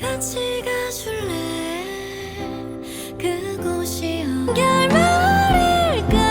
같이 가줄래 그곳이 결말일까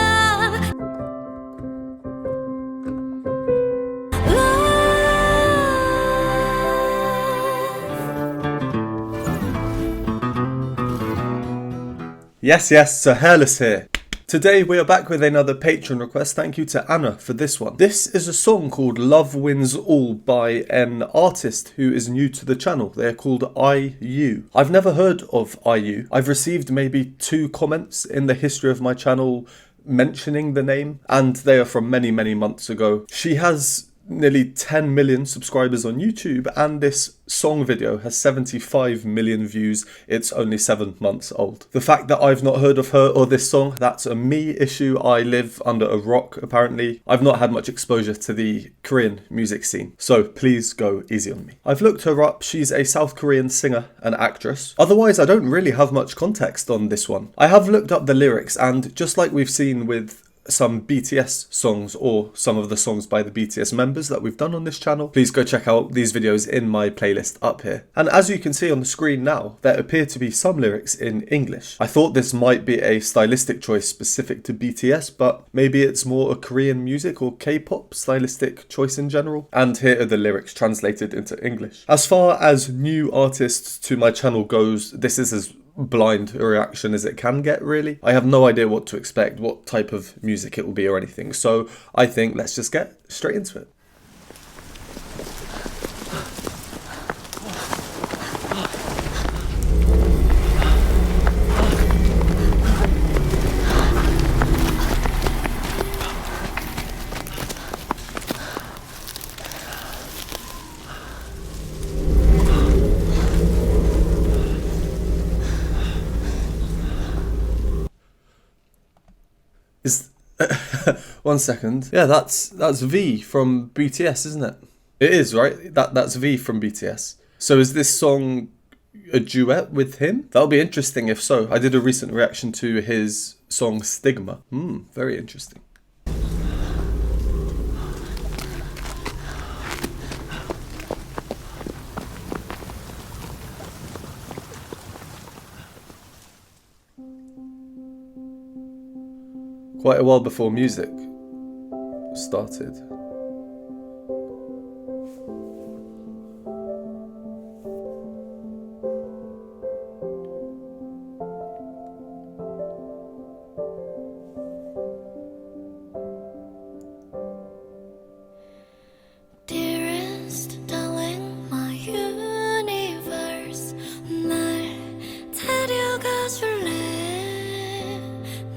Yes, so Hairless here. Today we are back with another Patreon request. Thank you to Anna for this one. This is a song called Love Wins All by an artist who is new to the channel. They are called IU. I've never heard of IU. I've received maybe 2 comments in the history of my channel mentioning the name, and they are from many months ago. She has nearly 10 million subscribers on YouTube, and this song video has 75 million views. It's only 7 months old. The fact that I've not heard of her or this song, that's a me issue. I live under a rock, apparently. I've not had much exposure to the Korean music scene, so please go easy on me. I've looked her up. She's a South Korean singer and actress. Otherwise, I don't really have much context on this one. I have looked up the lyrics, and just like we've seen with some BTS songs or some of the songs by the BTS members that we've done on this channel, please go check out these videos in my playlist up here. And as you can see on the screen now, there appear to be some lyrics in English. I thought this might be a stylistic choice specific to BTS, but maybe it's more a Korean music or K-pop stylistic choice in general. And here are the lyrics translated into English. As far as new artists to my channel goes, this is as blind a reaction as it can get, really. I have no idea what to expect, what type of music it will be or anything, so I think let's just get straight into it. One second. Yeah, that's V from BTS, isn't it? It is, right? That's V from BTS. So is this song a duet with him? That'll be interesting if so. I did a recent reaction to his song Stigma. Very interesting. Quite a while before music started. Dearest darling, my universe, 날 데려가 줄래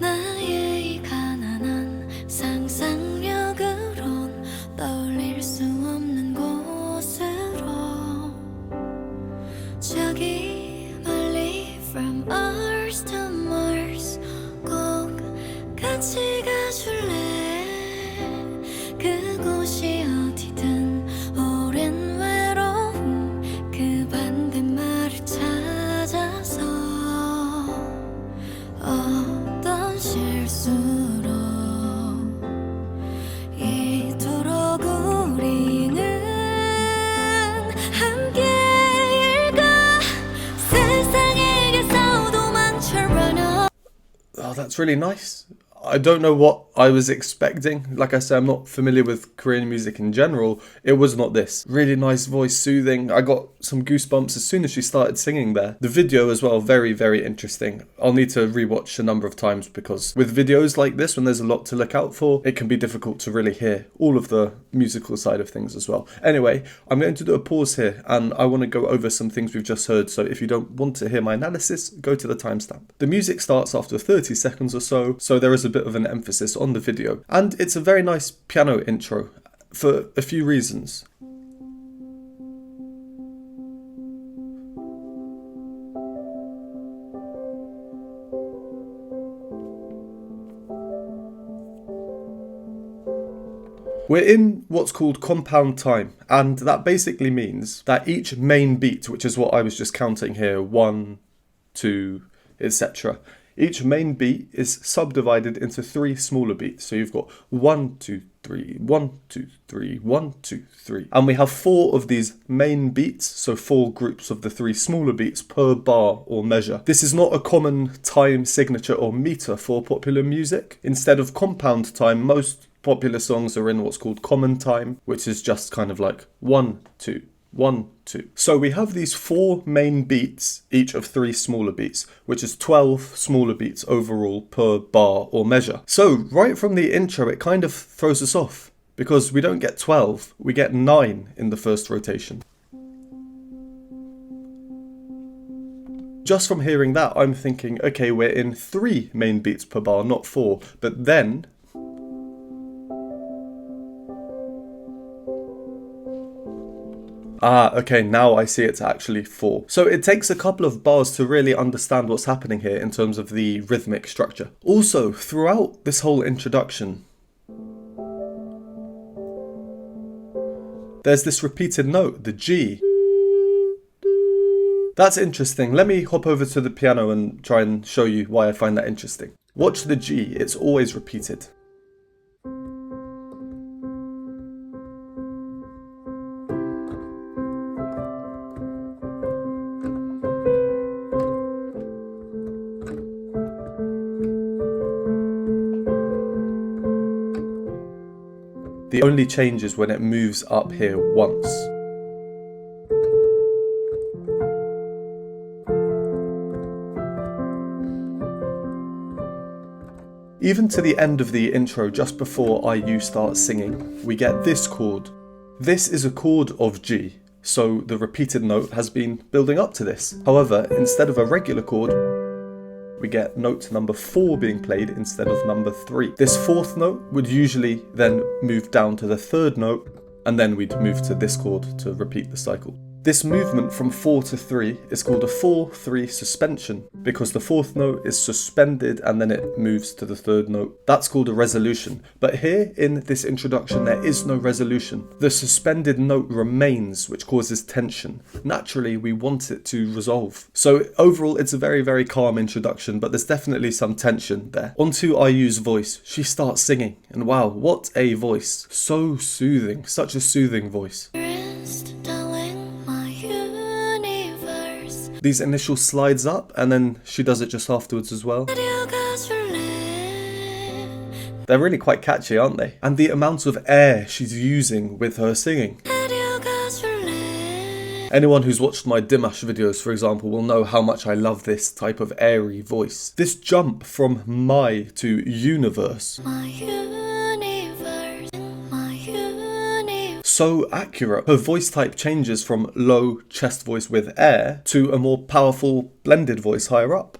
나의 가난한 상상력으론 떠올릴 수 없는 곳으로 저기 멀리 from Earth to Mars 꼭 같이 가줄래 그곳이 어디든 오랜 외로움 그 반대말을 찾아서 어떤 실수로 이토록 우리는 함께일까 세상에게서도 망쳐버려. Oh, that's really nice. I don't know what I was expecting. Like I said, I'm not familiar with Korean music in general. It was not this. Really nice voice, soothing. I got some goosebumps as soon as she started singing there. The video as well, very interesting. I'll need to rewatch a number of times because with videos like this, when there's a lot to look out for, it can be difficult to really hear all of the musical side of things as well. Anyway, I'm going to do a pause here and I want to go over some things we've just heard. So if you don't want to hear my analysis, go to the timestamp. The music starts after 30 seconds or so there is a bit of an emphasis on the video. And it's a very nice piano intro for a few reasons. We're in what's called compound time, and that basically means that each main beat, which is what I was just counting here, 1, 2, etc. Each main beat is subdivided into 3 smaller beats. So you've got 1, 2, 3, 1, 2, 3, 1, 2, 3. And we have 4 of these main beats, so 4 groups of the 3 smaller beats per bar or measure. This is not a common time signature or meter for popular music. Instead of compound time, most popular songs are in what's called common time, which is just kind of like 1, 2, 1, 2. So we have these 4 main beats, each of 3 smaller beats, which is 12 smaller beats overall per bar or measure. So right from the intro, it kind of throws us off because we don't get 12, we get 9 in the first rotation. Just from hearing that, I'm thinking, okay, we're in 3 main beats per bar, not 4, but then okay, now I see it's actually 4. So it takes a couple of bars to really understand what's happening here in terms of the rhythmic structure. Also, throughout this whole introduction, there's this repeated note, the G. That's interesting. Let me hop over to the piano and try and show you why I find that interesting. Watch the G, it's always repeated. The only change is when it moves up here once. Even to the end of the intro, just before IU starts singing, we get this chord. This is a chord of G, so the repeated note has been building up to this. However, instead of a regular chord, we get note number 4 being played instead of number 3. This 4th note would usually then move down to the 3rd note, and then we'd move to this chord to repeat the cycle. This movement from 4 to 3 is called a 4-3 suspension because the 4th note is suspended and then it moves to the 3rd note. That's called a resolution. But here in this introduction, there is no resolution. The suspended note remains, which causes tension. Naturally, we want it to resolve. So overall, it's a very, very calm introduction, but there's definitely some tension there. Onto IU's voice. She starts singing, and wow, what a voice. So soothing, such a soothing voice. These initial slides up, and then she does it just afterwards as well. They're really quite catchy, aren't they? And the amount of air she's using with her singing. Anyone who's watched my Dimash videos, for example, will know how much I love this type of airy voice. This jump from my to universe. So accurate. Her voice type changes from low chest voice with air to a more powerful blended voice higher up.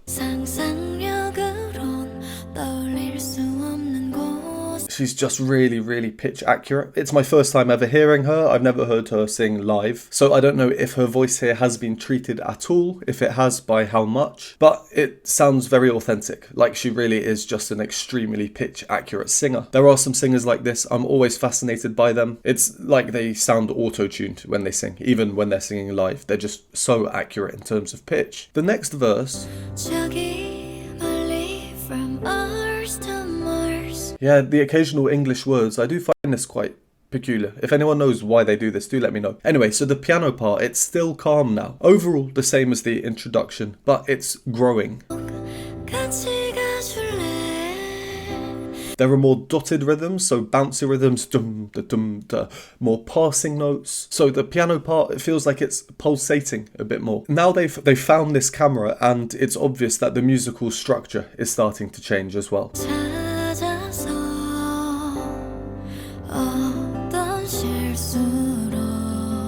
She's just really, really pitch accurate. It's my first time ever hearing her. I've never heard her sing live. So I don't know if her voice here has been treated at all. If it has, by how much. But it sounds very authentic. Like she really is just an extremely pitch accurate singer. There are some singers like this. I'm always fascinated by them. It's like they sound auto-tuned when they sing. Even when they're singing live. They're just so accurate in terms of pitch. The next verse. Yeah, the occasional English words, I do find this quite peculiar. If anyone knows why they do this, do let me know. Anyway, so the piano part, it's still calm now. Overall, the same as the introduction, but it's growing. There are more dotted rhythms, so bouncy rhythms, dum da dum da, more passing notes. So the piano part, it feels like it's pulsating a bit more. Now they've found this camera, and it's obvious that the musical structure is starting to change as well.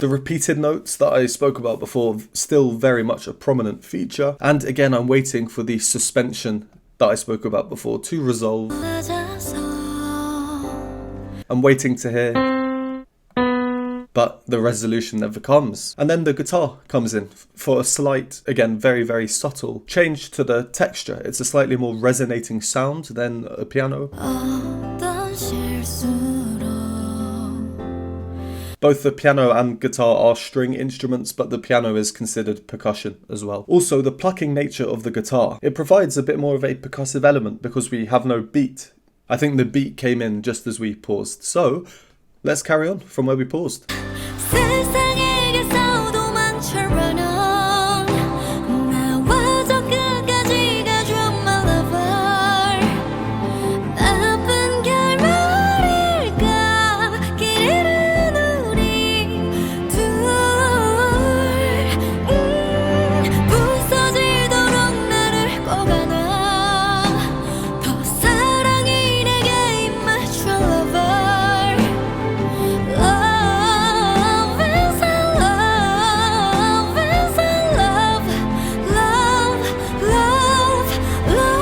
The repeated notes that I spoke about before, still very much a prominent feature. And again, I'm waiting for the suspension that I spoke about before to resolve. I'm waiting to hear, but the resolution never comes. And then the guitar comes in for a slight, again, very, very subtle change to the texture. It's a slightly more resonating sound than a piano. Both the piano and guitar are string instruments, but the piano is considered percussion as well. Also, the plucking nature of the guitar, it provides a bit more of a percussive element because we have no beat I think the beat came in just as we paused. So let's carry on from where we paused. 세상에게서 도망쳐러는 나와 저 끝까지 가줘 my lover 나쁜 결말일까 길 잃은 우리 둘 부서지도록 나를 꼭 안아 더 사랑이 내게 임해줘 lover Love is a love is a love love love love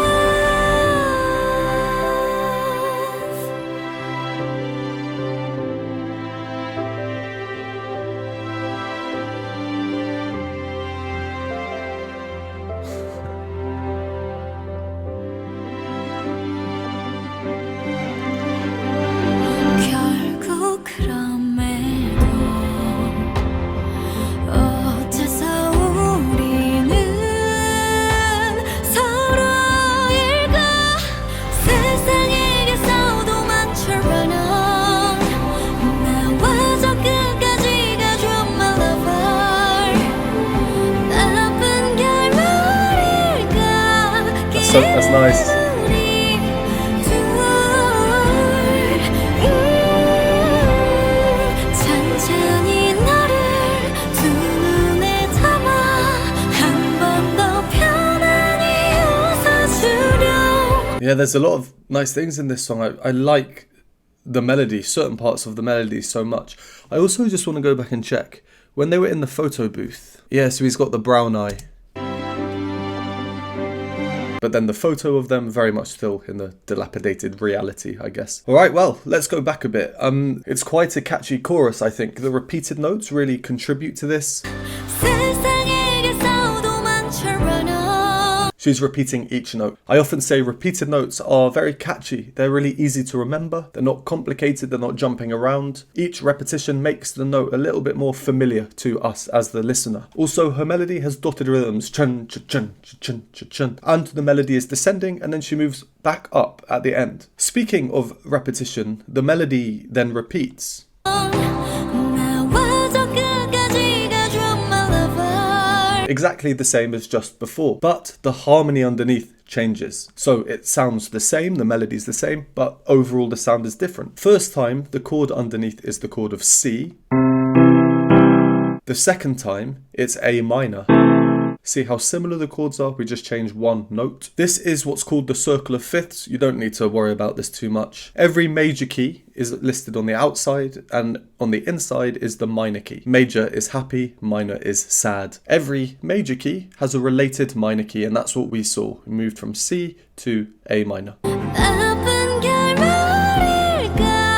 결국 그럼에도 어째서 우리는 서로일까 세상에게서 도망쳐러는 나와 저 끝까지 가줘 my lover 나쁜 결말일까 That's nice. 우리 둘 천천히 너를 두 눈에 담아 한 번 더 편안히 웃어주렴 Yeah, there's a lot of nice things in this song. I like the melody, certain parts of the melody so much. I also just want to go back and check. When they were in the photo booth, yeah, so he's got the brown eye. But then the photo of them very much still in the dilapidated reality, I guess. Alright, well, let's go back a bit. It's quite a catchy chorus, I think. The repeated notes really contribute to this. 세상에게서 도망쳐러는 She's repeating each note. I often say repeated notes are very catchy. They're really easy to remember. They're not complicated. They're not jumping around. Each repetition makes the note a little bit more familiar to us as the listener. Also, her melody has dotted rhythms, chun, chun, chun, chun, chun, chun, and the melody is descending and then she moves back up at the end. Speaking of repetition, the melody then repeats. 나와 저 끝까지 가줘 my lover Exactly the same as just before, but the harmony underneath changes. So it sounds the same, the melody's the same, but overall the sound is different. First time, the chord underneath is the chord of C. The second time, it's A minor. See how similar the chords are? We just changed one note. This is what's called the circle of fifths. You don't need to worry about this too much. Every major key is listed on the outside, and on the inside is the minor key. Major is happy, minor is sad. Every major key has a related minor key, and that's what we saw. We moved from C to A minor. 나쁜 결말일까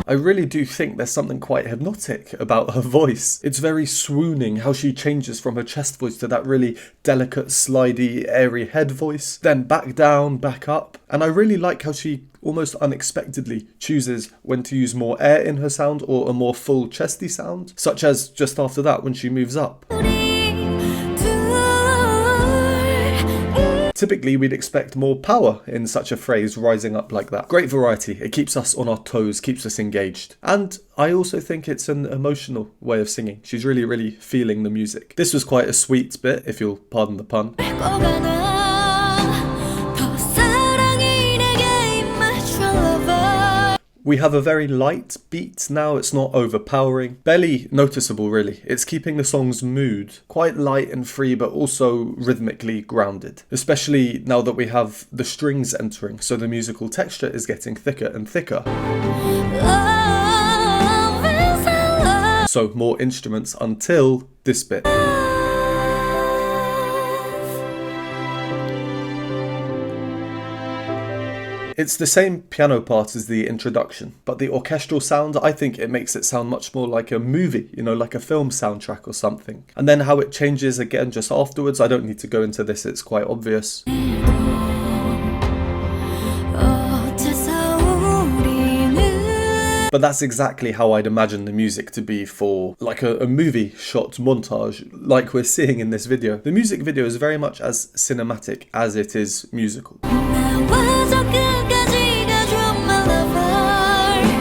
I really do think there's something quite hypnotic about her voice. It's very swooning how she changes from her chest voice to that really delicate, slidey, airy head voice, then back down, back up. And I really like how she almost unexpectedly chooses when to use more air in her sound or a more full chesty sound, such as just after that when she moves up. Typically, we'd expect more power in such a phrase rising up like that. Great variety. It keeps us on our toes, keeps us engaged. And I also think it's an emotional way of singing. She's really, really feeling the music. This was quite a sweet bit, if you'll pardon the pun. We have a very light beat now, it's not overpowering. Barely noticeable really. It's keeping the song's mood quite light and free but also rhythmically grounded. Especially now that we have the strings entering, so the musical texture is getting thicker and thicker. So more instruments until this bit. It's the same piano part as the introduction, but the orchestral sound, I think it makes it sound much more like a movie, you know, like a film soundtrack or something. And then how it changes again just afterwards, I don't need to go into this, it's quite obvious. But that's exactly how I'd imagine the music to be for like a movie shot montage like we're seeing in this video. The music video is very much as cinematic as it is musical.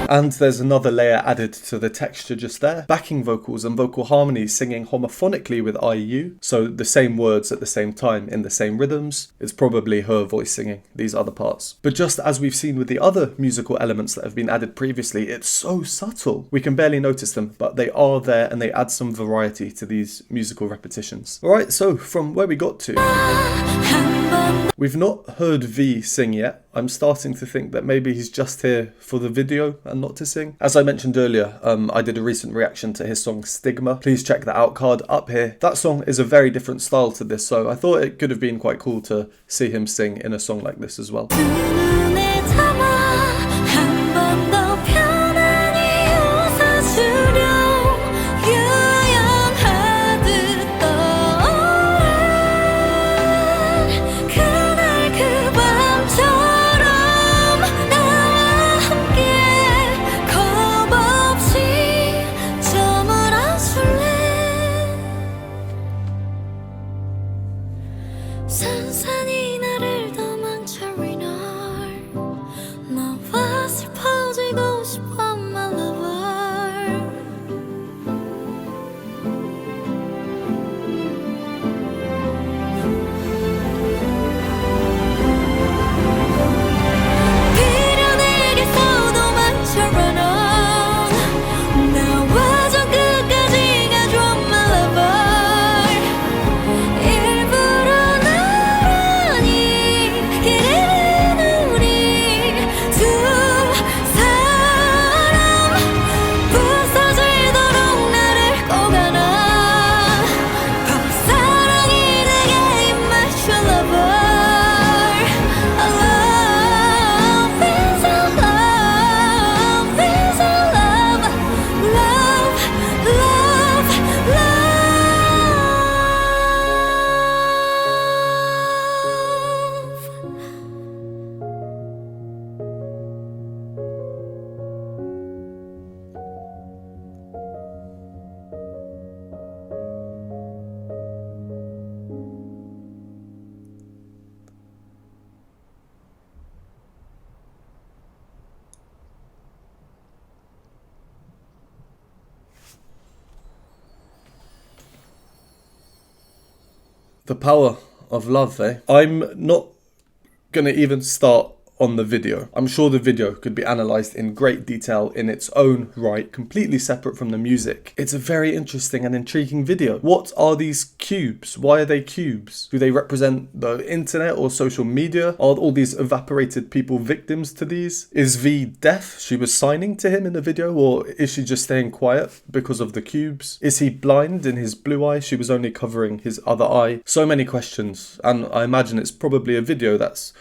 And there's another layer added to the texture just there. Backing vocals and vocal harmonies singing homophonically with IU, so the same words at the same time in the same rhythms. It's probably her voice singing these other parts. But just as we've seen with the other musical elements that have been added previously, it's so subtle. We can barely notice them, but they are there and they add some variety to these musical repetitions. Alright, so from where we got to, we've not heard V sing yet. I'm starting to think that maybe he's just here for the video and not to sing. As I mentioned earlier, I did a recent reaction to his song Stigma. Please check that out, card up here. That song is a very different style to this, so I thought it could have been quite cool to see him sing in a song like this as well. 산산이 나를 도망쳐 위널 너와 슬퍼지고 싶어 my lover 비련에게서 도망쳐 run on 나와 저 끝까지 가줘 my lover 일부러 The power of love, eh? I'm not gonna even start on the video. I'm sure the video could be analysed in great detail in its own right, completely separate from the music. It's a very interesting and intriguing video. What are these cubes? Why are they cubes? Do they represent the internet or social media? Are all these evaporated people victims to these? Is V deaf? She was signing to him in the video, or is she just staying quiet because of the cubes? Is he blind in his blue eye? She was only covering his other eye. So many questions, and I imagine it's probably a video that's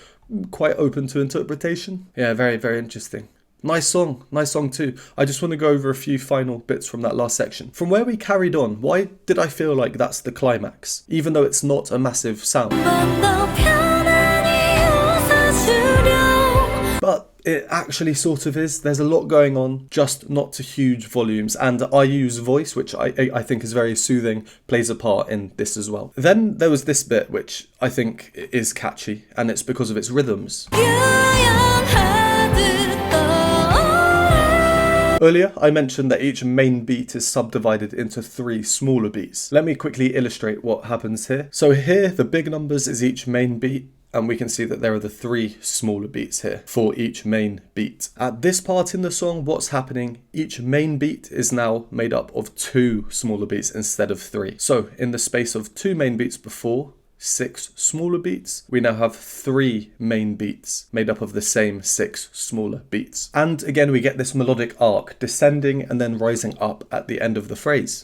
quite open to interpretation. Yeah, very, very interesting. Nice song too. I just want to go over a few final bits from that last section. From where we carried on, why did I feel like that's the climax? Even though it's not a massive sound. But it actually sort of is. There's a lot going on, just not to huge volumes. And IU's voice, which I think is very soothing, plays a part in this as well. Then there was this bit, which I think is catchy, and it's because of its rhythms. Earlier, I mentioned that each main beat is subdivided into 3 smaller beats. Let me quickly illustrate what happens here. So here, the big numbers is each main beat, and we can see that there are the 3 smaller beats here for each main beat. At this part in the song, what's happening? Each main beat is now made up of 2 smaller beats instead of 3. So in the space of 2 main beats before, 6 smaller beats, we now have 3 main beats made up of the same 6 smaller beats. And again, we get this melodic arc descending and then rising up at the end of the phrase.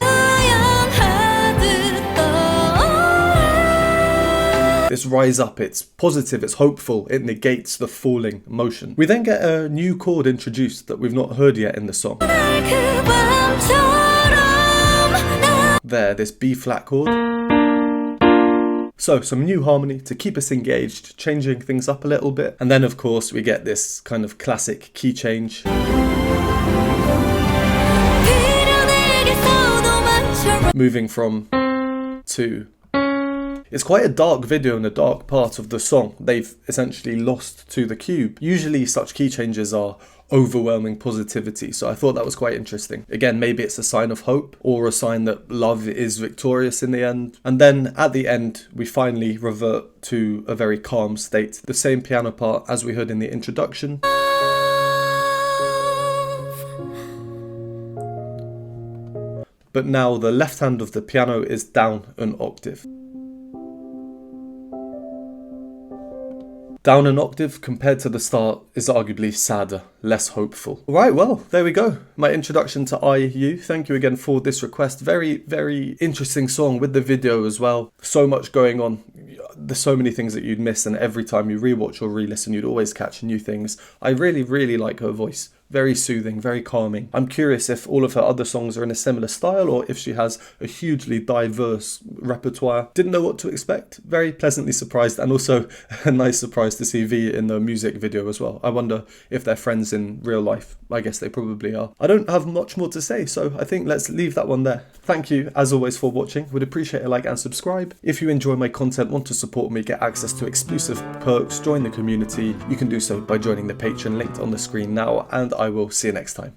This rise up, it's positive, it's hopeful, it negates the falling motion. We then get a new chord introduced that we've not heard yet in the song. There, this B flat chord. So some new harmony to keep us engaged, changing things up a little bit. And then of course we get this kind of classic key change. Moving from to. It's quite a dark video and a dark part of the song. They've essentially lost to the cube. Usually such key changes are overwhelming positivity. So I thought that was quite interesting. Again, maybe it's a sign of hope or a sign that love is victorious in the end. And then at the end, we finally revert to a very calm state. The same piano part as we heard in the introduction. But now the left hand of the piano is down an octave. Down an octave compared to the start is arguably sadder, less hopeful. Right, well, there we go. My introduction to IU. Thank you again for this request. Very, very interesting song with the video as well. So much going on. There's so many things that you'd miss, and every time you rewatch or re-listen, you'd always catch new things. I really, really like her voice. Very soothing, very calming. I'm curious if all of her other songs are in a similar style or if she has a hugely diverse repertoire. Didn't know what to expect. Very pleasantly surprised, and also a nice surprise to see V in the music video as well. I wonder if they're friends in real life. I guess they probably are. I don't have much more to say, so I think let's leave that one there. Thank you, as always, for watching. Would appreciate a like and subscribe. If you enjoy my content, want to support me, get access to exclusive perks, join the community, you can do so by joining the Patreon linked on the screen now, and I will see you next time.